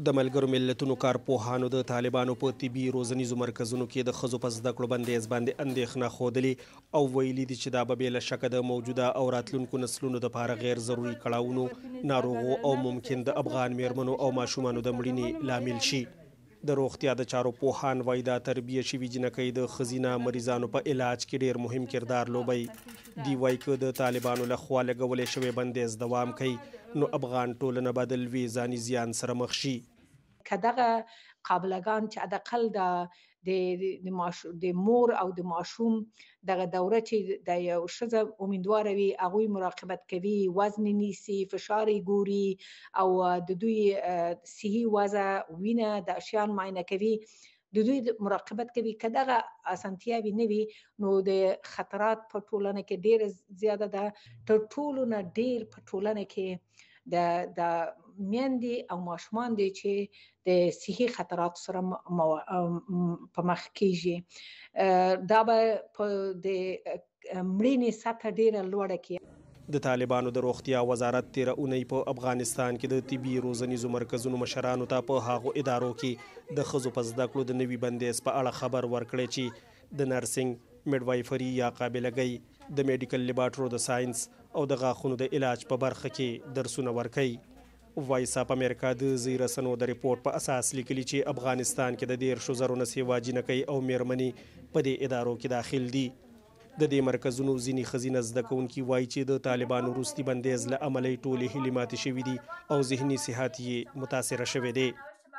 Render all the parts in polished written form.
د ملګرو ملتونو کارپوهانو د طالبانو په طبي روزنیزو مرکزونو کې د ښځو په زده کړو بندیز باندې اندېښنه ښودلې او ویلي دي چې دا به بې له شکه د موجوده او راتلونکو نسلونو دپاره غیر ضروري کړاوونو، ناروغو او ممکن د افغان میرمنو او ماشومانو د مړینې لامل شي. د روغتیا د چارو پوهان وایي دا تربیه شوي جنکۍ د ښځینه مریضانو په علاج کې ډیر مهم کردار لوبوي. دی وایي که د طالبانو لخوا لګولی شوی بندیز دوام کوي نو افغان ټولنه به د لوی ځاني زیان سره مخ شي. که دغه قابلګان چې حداقل د مور او د ماشوم دغه دوره چې د یو ښځه امیدواره وي هغوی مراقبت کوي، وزن نیسي، فشار یې ګوري او د دوی صحي وضع وینه د شیان معاینه کوي، د دوی مراقبت کوي. که دغه اسانتیاوې نه وي نو د خطرات په ټولنه کې ډېره زیاته ده. تر ټولو نه ډېر په ټولنه کې د میندې او ماشومان دي چې د صحي خطراتو سره په مخ کېږي. دا به په د مړینې سطح ډېره لوړه کړي. د طالبانو د روغتیا وزارت تیره اونۍ په افغانستان کې د طبي روزنیزو مرکزونو مشرانو ته په هغو ادارو کې د ښځو په زده کړو د نوي بندیز په اړه خبر ورکړی چې د نرسنګ، میډوایفري یا قابلګۍ، د میډیکل لیبارټرو د ساينس او د غاښونو د علاج په برخه کې درسونه ورکوي. وایس اپ امریکا د ځای رسنو د ریپورت په اساس لیکلي چې افغانستان کې د 10 زرو نه سیوا جنکۍ او میرمنې په دې ادارو کې داخل دي. د دې مرکزونو ځینې ښځینه زده کوونکي وایي چې د طالبانو وروستي بندیز له امله یې ټولې هیلې ماتې شوي دي او ذهني صحت یې متاثره شوی دی.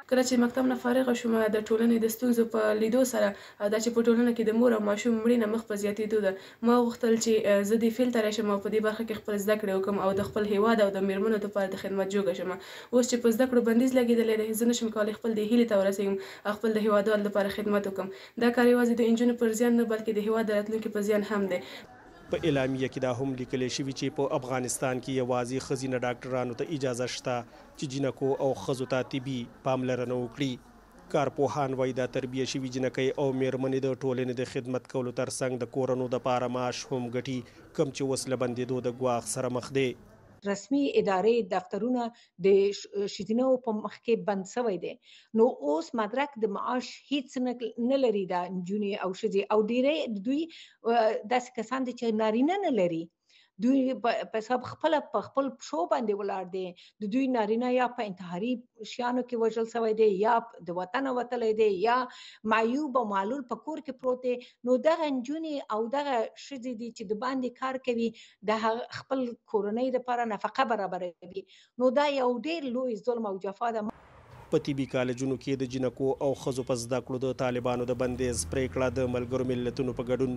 کله چې مکتب نه فارغه شوم د ټولنې د ستونزو په لیدو سره دا چې په ټولنه کې د مور او ماشوم مړینه مخ په زیاتېدو ده، ما غوښتل چې زه دې فیلډ ته راشم او په دې برخه کې خپل زده کړې وکړم او د خپل هیواد او د میرمنو لپاره د خدمت جوګه شم. اوس چې په زده کړو بندیز لګېدلی دی، زه نشم کولی خپل دې هیلې ته ورسېږم او خپل د هیوادوالو لپاره خدمت وکړم. دا کار یوازې د نجونو پر زیان نه بلکې د هیواد د راتلونکي په زیان هم دی. په اعلامیه کې دا هم لیکل شوي چې په افغانستان کې یوازې ښځینه ډاکټرانو ته اجازه شته چې جنکو او ښځو ته طبي پاملرنه وکړي. کارپوهان وایي دا تربیه شوي جنکۍ او میرمنې د ټولنې د خدمت کولو ترڅنګ د کورونو دپاره معاش هم ګټي، کم چې اوس له بندېدو د ګواښ سره مخ دی. رسمي ادارې دفترونه د ښځینو په مخ کې بند شوی دی، نو اوس مدرک د معاش هیڅ نه لري دا نجونې او ښځې او ډېری دوی داسې کسان دي چې نارینه نه لري. دوی په سب خپل پښو باندې ولاړ دي. د دوی نارینه یا په انتحاري شیانو کې وژل شوی دی یا د وطن وتلی دی یا معیوب او معلول په کور کې پروت دی. نو دغه نجونې او دغه ښځې دي چې د باندې کار کوي د خپل کورنۍ لپاره نفقه برابروي. نو دا یو ډېر لوی ظلم او جفا ده. په طبي کالجونو کې د جنکو او ښځو په زده کړو د طالبانو د بندیز پریکړه د ملګرو ملتونو په ګډون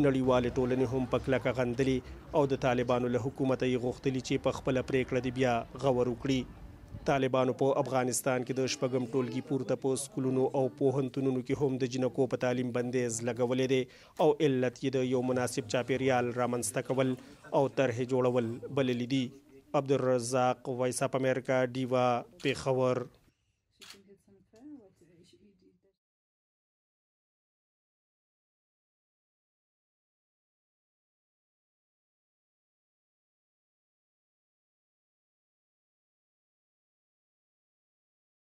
نړیوالې ټولنې هم په کلکه غندلې او د طالبانو له حکومته یې غوښتلي چې په خپله پریکړه دې بیا غور وکړي. طالبانو په افغانستان کې د شپږم ټولګي پورته په سکولونو او پوهنتونونو کې هم د جنکو په تعلیم بندیز لګولی دی او علت یې د یو مناسب چاپیریال رامنځته کول او طرحې جوړول بللی دي. عبدالرزاق، وایس اپ امریکا، ډیوا، پېښور.